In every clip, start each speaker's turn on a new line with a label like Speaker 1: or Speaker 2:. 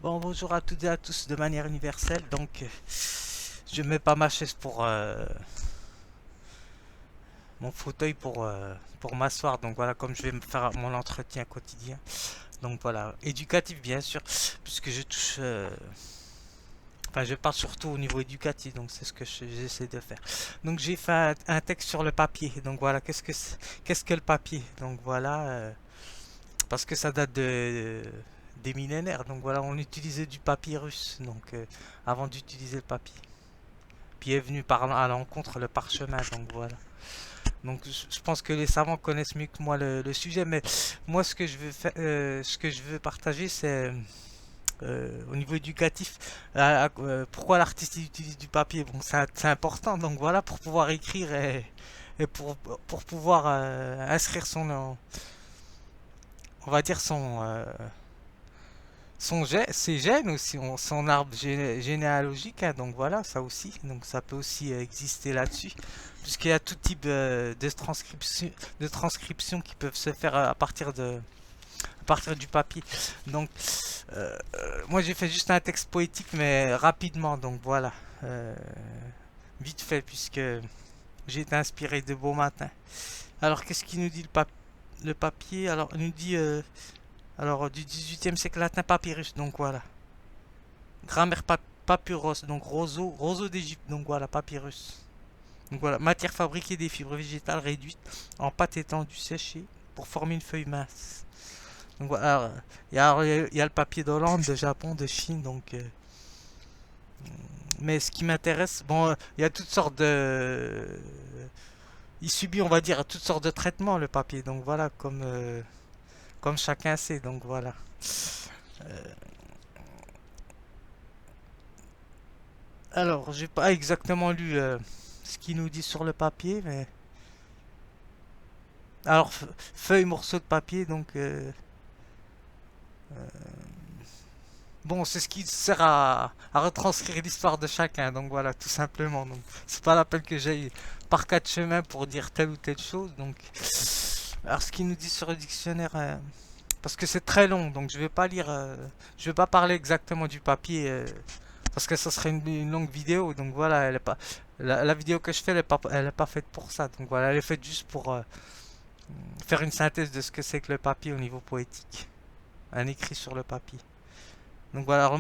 Speaker 1: Bon, bonjour à toutes et à tous de manière universelle. Donc, je mets pas ma chaise pour mon fauteuil pour m'asseoir. Donc voilà, comme je vais me faire mon entretien quotidien. Donc voilà, éducatif bien sûr, puisque je touche. Enfin, je parle surtout au niveau éducatif, donc c'est ce que j'essaie de faire. Donc j'ai fait un texte sur le papier. Donc voilà, qu'est-ce que le papier? Donc voilà, parce que ça date des millénaires. Donc voilà, on utilisait du papyrus. Donc avant d'utiliser le papier. Puis est venu par à l'encontre le parchemin, donc voilà. Donc je pense que les savants connaissent mieux que moi le sujet, mais moi ce que je veux faire, ce que je veux partager, c'est au niveau éducatif, pourquoi l'artiste utilise du papier. Bon, c'est important, donc voilà, pour pouvoir écrire et pour pouvoir inscrire on va dire ses gènes aussi, son arbre généalogique, hein, donc voilà, ça aussi, donc ça peut aussi exister là-dessus, puisqu'il y a tout type de transcription qui peuvent se faire à partir du papier. Donc, moi j'ai fait juste un texte poétique, mais rapidement, donc voilà, euh, vite fait, puisque j'ai été inspiré de beau matin. Alors, qu'est-ce qu'il nous dit le papier? Alors, il nous dit, du 18e siècle latin papyrus, donc voilà. Grammaire papyrus, donc roseau d'Égypte, donc voilà, papyrus. Donc voilà, matière fabriquée des fibres végétales réduites en pâte étendue séchée pour former une feuille mince. Donc voilà, il y a le papier d'Hollande, de Japon, de Chine, donc. Mais ce qui m'intéresse, bon, il y a toutes sortes de. Il subit, on va dire, toutes sortes de traitements, le papier, donc voilà, comme chacun sait, donc voilà. Alors, j'ai pas exactement lu ce qu'il nous dit sur le papier, mais alors feuille, morceau de papier, donc bon, c'est ce qui sert à retranscrire l'histoire de chacun, donc voilà, tout simplement. Donc, c'est pas la peine que j'aille par quatre chemins pour dire telle ou telle chose. Donc, alors ce qu'il nous dit sur le dictionnaire, parce que c'est très long, donc je vais pas parler exactement du papier, parce que ça serait une longue vidéo. Donc voilà, elle est pas, la vidéo que je fais, elle est pas faite pour ça. Donc voilà, elle est faite juste pour faire une synthèse de ce que c'est que le papier au niveau poétique, un écrit sur le papier. Donc voilà,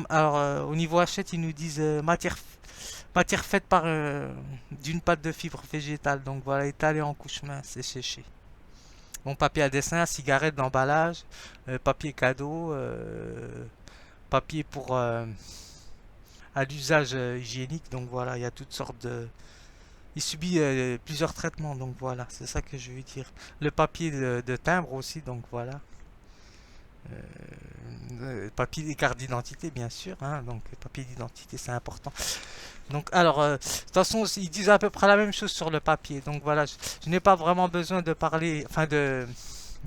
Speaker 1: au niveau hachette, ils nous disent matière faite par d'une pâte de fibres végétales. Donc voilà, étalée en couche mince et séchée. Bon, papier à dessin, cigarette d'emballage, papier cadeau, papier pour à l'usage hygiénique. Donc voilà, il y a toutes sortes de. Il subit plusieurs traitements. Donc voilà, c'est ça que je veux dire. Le papier de timbre aussi. Donc voilà. Papier des cartes d'identité, bien sûr, hein, donc papier d'identité, c'est important. Donc, alors, de toute façon, ils disent à peu près la même chose sur le papier. Donc voilà, je n'ai pas vraiment besoin de parler, enfin de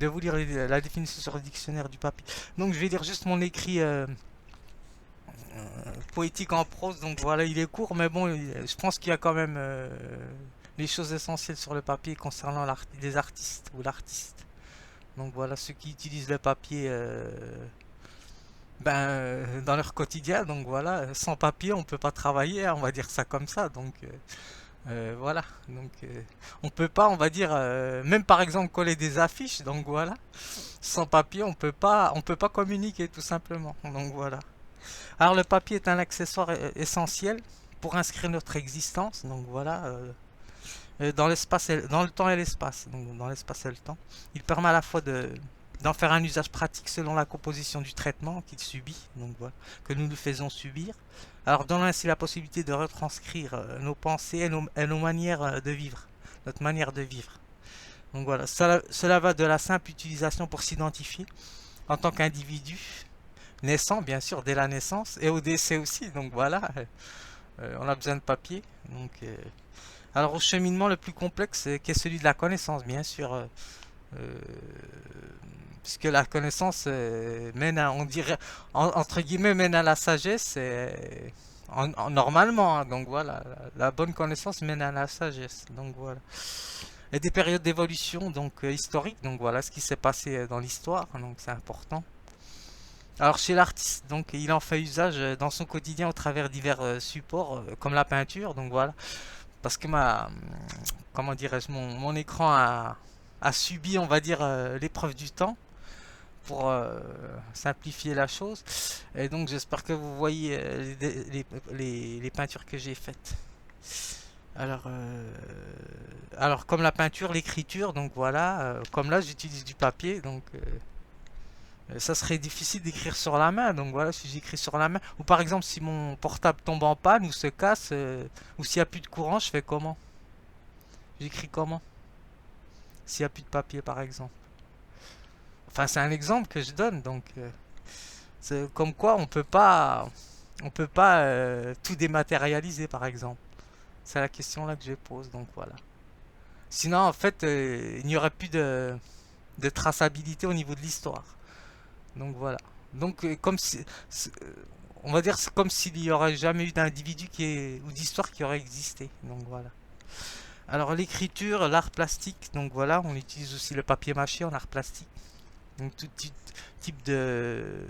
Speaker 1: vous lire la définition sur le dictionnaire du papier. Donc, je vais lire juste mon écrit poétique en prose. Donc voilà, il est court, mais bon, je pense qu'il y a quand même les choses essentielles sur le papier concernant les artistes ou l'artiste. Donc voilà, ceux qui utilisent le papier dans leur quotidien. Donc voilà, sans papier, on peut pas travailler, hein, on va dire ça comme ça. Donc voilà, donc on peut pas, on va dire, même par exemple coller des affiches. Donc voilà, sans papier, on peut pas communiquer tout simplement. Donc voilà. Alors le papier est un accessoire essentiel pour inscrire notre existence. Donc voilà. Dans l'espace, dans le temps et l'espace. Donc dans l'espace et le temps, il permet à la fois d'en faire un usage pratique selon la composition du traitement qu'il subit, donc voilà, que nous lui faisons subir. Alors donnant ainsi la possibilité de retranscrire nos pensées et nos manières de vivre, notre manière de vivre. Donc voilà, cela va de la simple utilisation pour s'identifier en tant qu'individu, naissant bien sûr dès la naissance, et au décès aussi. Donc voilà, on a besoin de papier. Donc alors au cheminement le plus complexe, qui est celui de la connaissance, bien sûr, euh, puisque la connaissance mène à, on dirait, entre guillemets, mène à la sagesse, normalement, hein. Donc voilà, la bonne connaissance mène à la sagesse, donc voilà. Et des périodes d'évolution, donc historiques, donc voilà ce qui s'est passé dans l'histoire, donc c'est important. Alors chez l'artiste, donc il en fait usage dans son quotidien au travers divers supports comme la peinture, donc voilà. Parce que comment dirais-je, mon écran a subi, on va dire, l'épreuve du temps pour simplifier la chose. Et donc j'espère que vous voyez les peintures que j'ai faites. Alors, alors comme la peinture, l'écriture, donc voilà, comme là j'utilise du papier, donc ça serait difficile d'écrire sur la main, donc voilà, si j'écris sur la main, ou par exemple si mon portable tombe en panne ou se casse, ou s'il n'y a plus de courant, je fais comment? J'écris comment? S'il n'y a plus de papier par exemple. Enfin c'est un exemple que je donne, donc c'est comme quoi on peut pas tout dématérialiser par exemple. C'est la question là que je pose, donc voilà. Sinon en fait il n'y aurait plus de traçabilité au niveau de l'histoire. Donc voilà. Donc comme si, on va dire c'est comme s'il n'y aurait jamais eu d'individu ou d'histoire qui aurait existé. Donc voilà. Alors l'écriture, l'art plastique, donc voilà, on utilise aussi le papier mâché en art plastique. Donc tout type de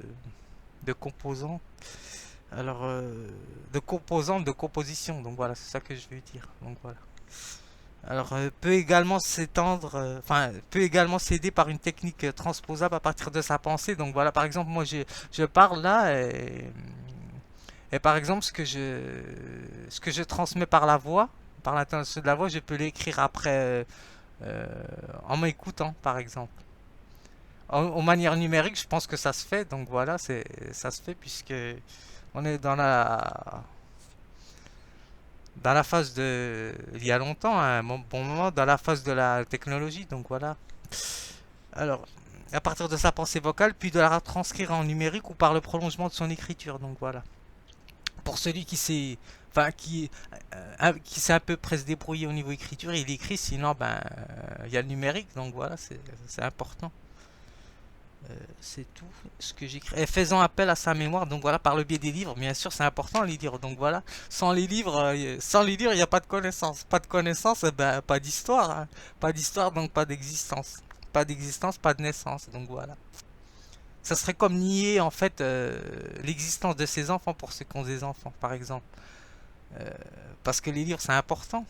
Speaker 1: composants. Alors de composants de composition. Donc voilà, c'est ça que je veux dire. Donc voilà. Alors, peut également s'étendre, enfin, peut également s'aider par une technique transposable à partir de sa pensée. Donc voilà, par exemple, moi je parle là et par exemple ce que je transmets par la voix, par l'intonation de la voix, je peux l'écrire après euh, en m'écoutant, par exemple. En manière numérique, je pense que ça se fait. Donc voilà, ça se fait puisque on est dans la phase de, il y a longtemps, à un bon moment, dans la phase de la technologie. Donc voilà. Alors, à partir de sa pensée vocale, puis de la retranscrire en numérique ou par le prolongement de son écriture. Donc voilà. Pour celui qui s'est, enfin qui s'est à peu près se débrouiller au niveau écriture, il écrit. Sinon, ben, il y a le numérique. Donc voilà, c'est important. C'est tout ce que j'écris. Et faisant appel à sa mémoire, donc voilà, par le biais des livres, bien sûr, c'est important les livres. Donc voilà, sans les livres, il n'y a pas de connaissance. Pas de connaissance, eh ben, pas d'histoire, hein. Pas d'histoire, donc pas d'existence. Pas d'existence, pas de naissance. Donc voilà. Ça serait comme nier en fait l'existence de ses enfants pour ceux qui ont des enfants, par exemple. Euh, Parce que les livres, c'est important.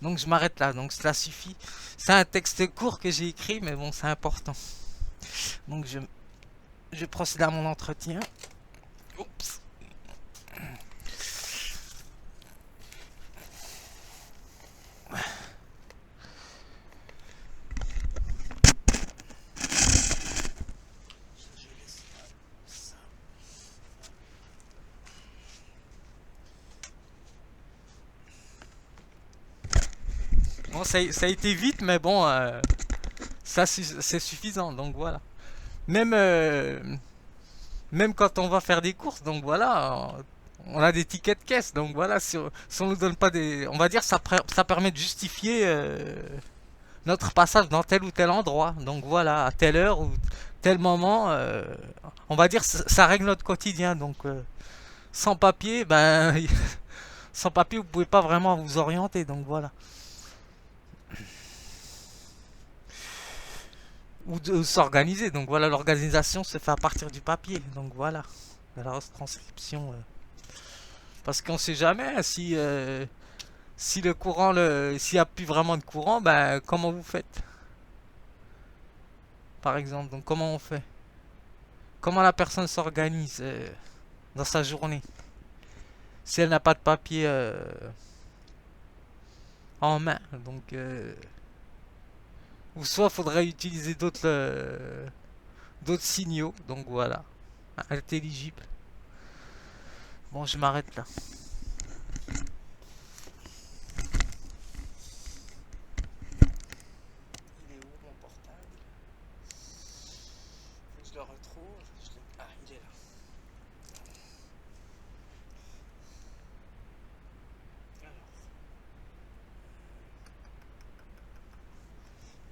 Speaker 1: Donc je m'arrête là. Donc cela suffit. C'est un texte court que j'ai écrit, mais bon, c'est important. Donc je procède à mon entretien. Oups. Bon, ça a été vite, mais bon, ça c'est suffisant. Donc voilà. Même, même quand on va faire des courses, donc voilà, on a des tickets de caisse. Donc voilà, si on nous donne pas des, on va dire ça permet de justifier notre passage dans tel ou tel endroit. Donc voilà, à telle heure ou tel moment, on va dire ça règle notre quotidien. Donc sans papier, ben sans papier vous pouvez pas vraiment vous orienter. Donc voilà. Ou de s'organiser. Donc voilà, l'organisation se fait à partir du papier. Donc voilà, de la retranscription. Parce qu'on sait jamais hein, si le courant, s'il n'y a plus vraiment de courant, ben comment vous faites, par exemple. Donc comment on fait? Comment la personne s'organise dans sa journée si elle n'a pas de papier en main. Donc ou soit faudrait utiliser d'autres signaux. Donc voilà, intelligible. Bon, je m'arrête là. Il est où mon portable? Faut que je le retrouve. Ah, il est là. Alors,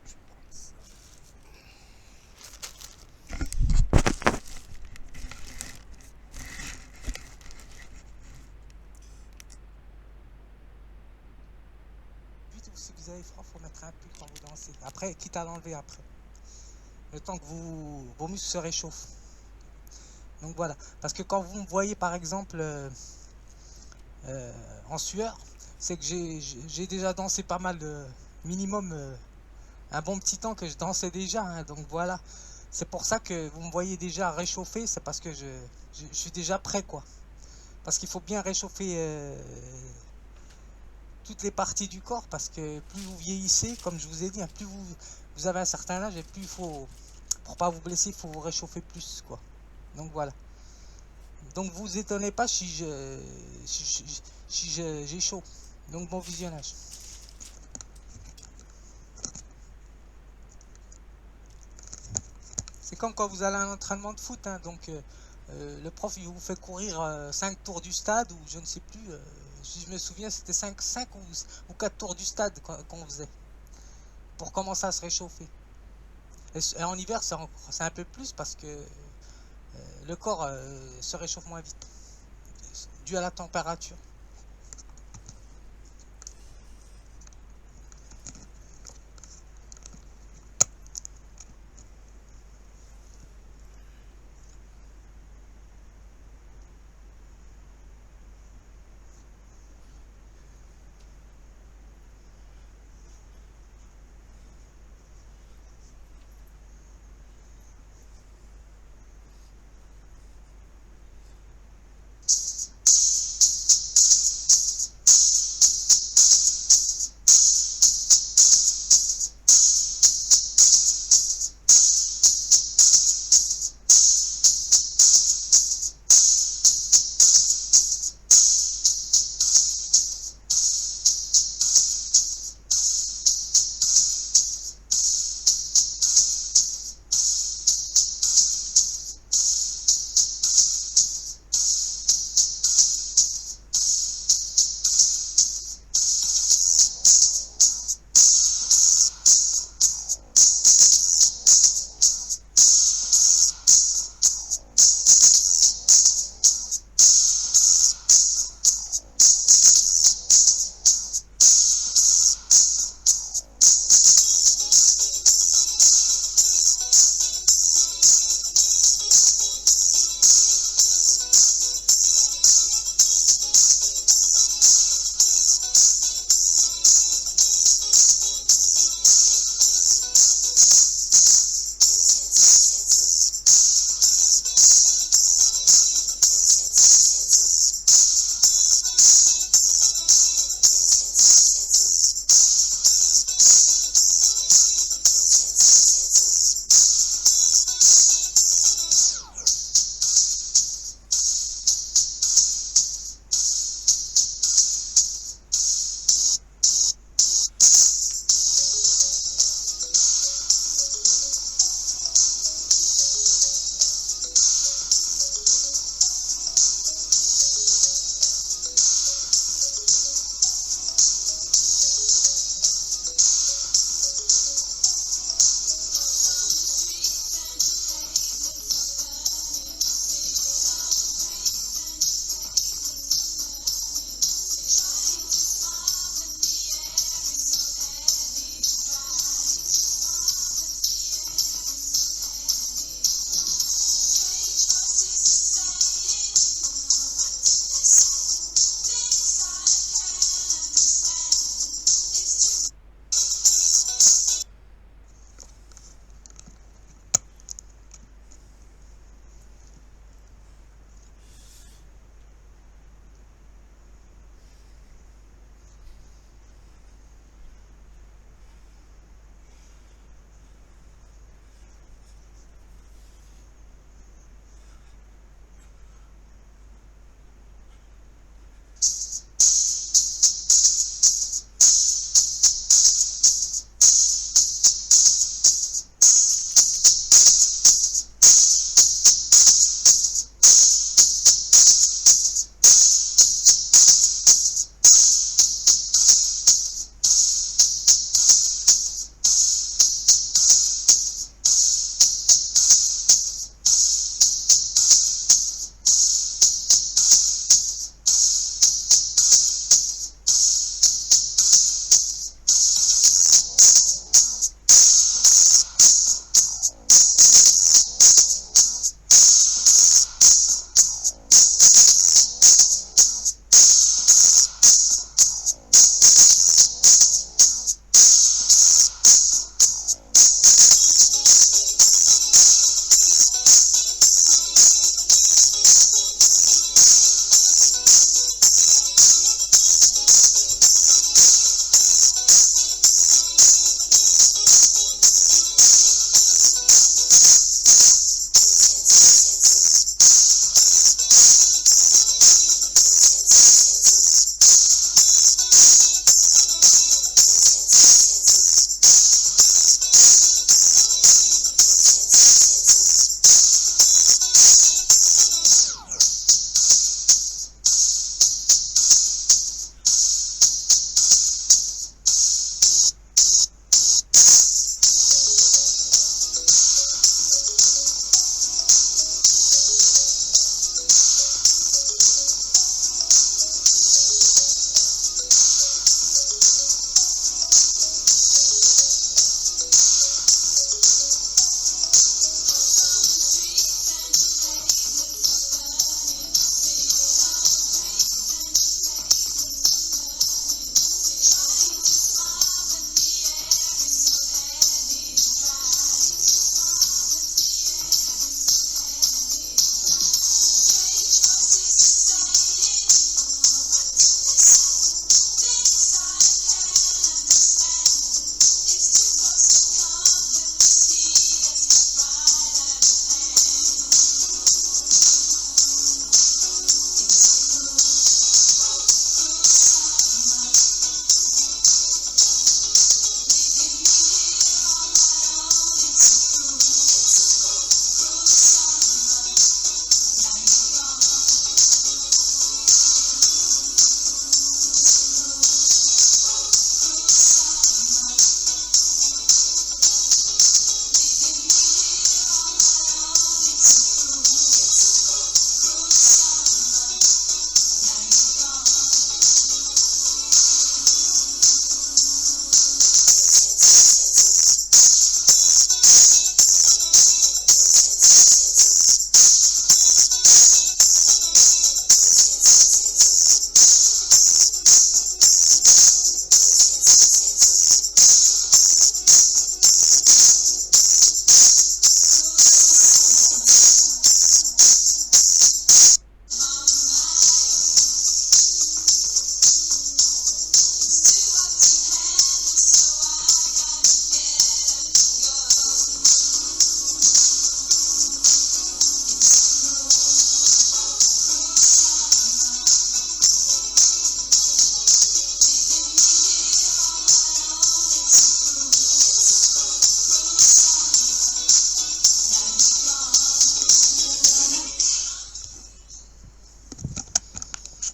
Speaker 1: je vais prendre ça. Vite, si vous avez froid, faut mettre un pull quand vous dansez. Après, quitte à l'enlever après. Le temps que vos muscles se réchauffent. Donc voilà, parce que quand vous me voyez par exemple en sueur, c'est que j'ai déjà dansé pas mal de minimum un bon petit temps que je dansais déjà, hein, donc voilà. C'est pour ça que vous me voyez déjà réchauffer, c'est parce que je suis déjà prêt quoi. Parce qu'il faut bien réchauffer toutes les parties du corps, parce que plus vous vieillissez, comme je vous ai dit, hein, plus vous avez un certain âge et plus il faut, pour pas vous blesser, il faut vous réchauffer plus quoi. Donc voilà. Donc vous étonnez pas si j'ai chaud. Donc bon visionnage. C'est comme quand vous allez à un entraînement de foot, hein, donc le prof il vous fait courir 5 tours du stade, ou je ne sais plus, si je me souviens c'était 5 ou 4 tours du stade qu'on faisait, pour commencer à se réchauffer. Et en hiver c'est un peu plus parce que le corps se réchauffe moins vite, dû à la température.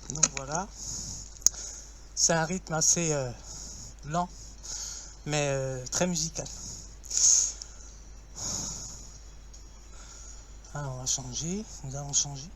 Speaker 1: Donc voilà, c'est un rythme assez lent, mais très musical. Alors on va changer, nous allons changer.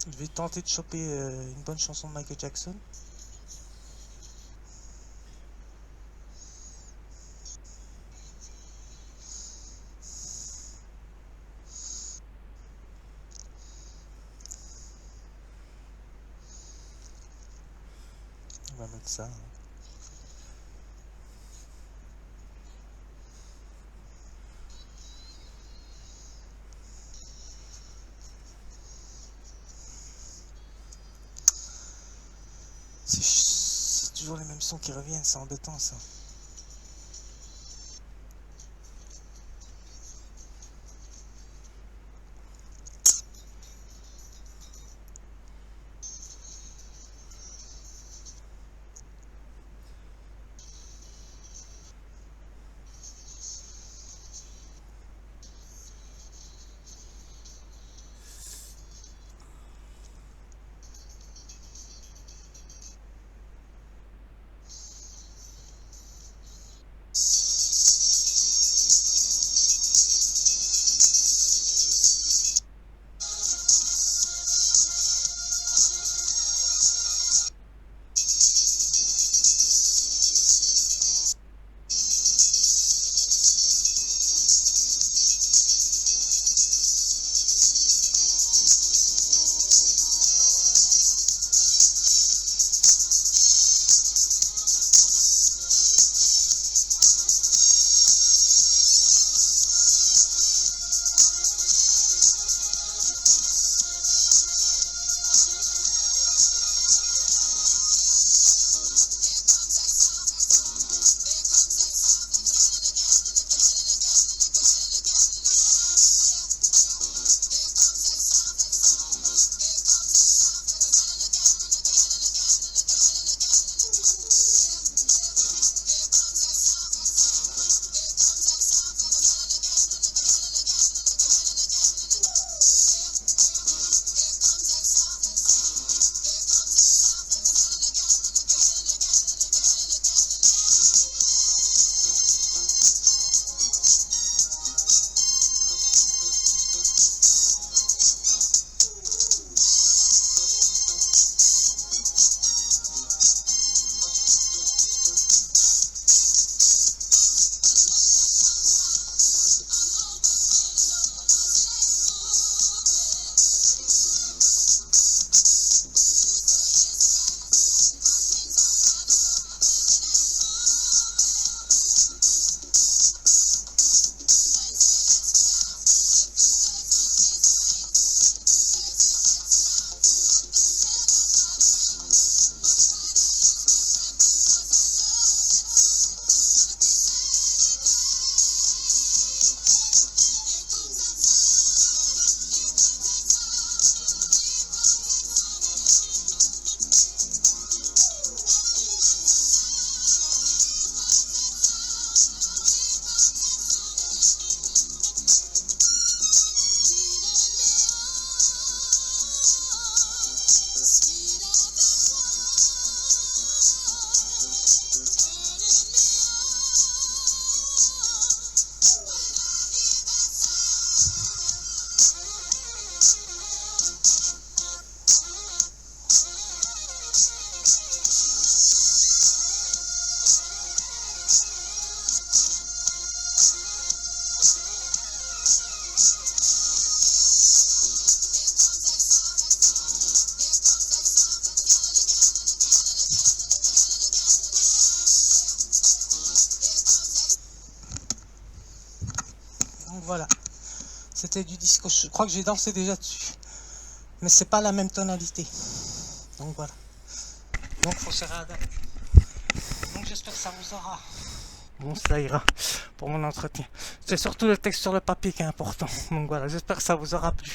Speaker 1: Je vais tenter de choper une bonne chanson de Michael Jackson. On va mettre ça. C'est toujours les mêmes sons qui reviennent, c'est embêtant ça. Donc voilà, c'était du disco. Je crois que j'ai dansé déjà dessus, mais c'est pas la même tonalité. Donc voilà. Donc faut se réadapter. Donc j'espère que ça vous aura. Bon, ça ira pour mon entretien. C'est surtout le texte sur le papier qui est important. Donc voilà, j'espère que ça vous aura plu.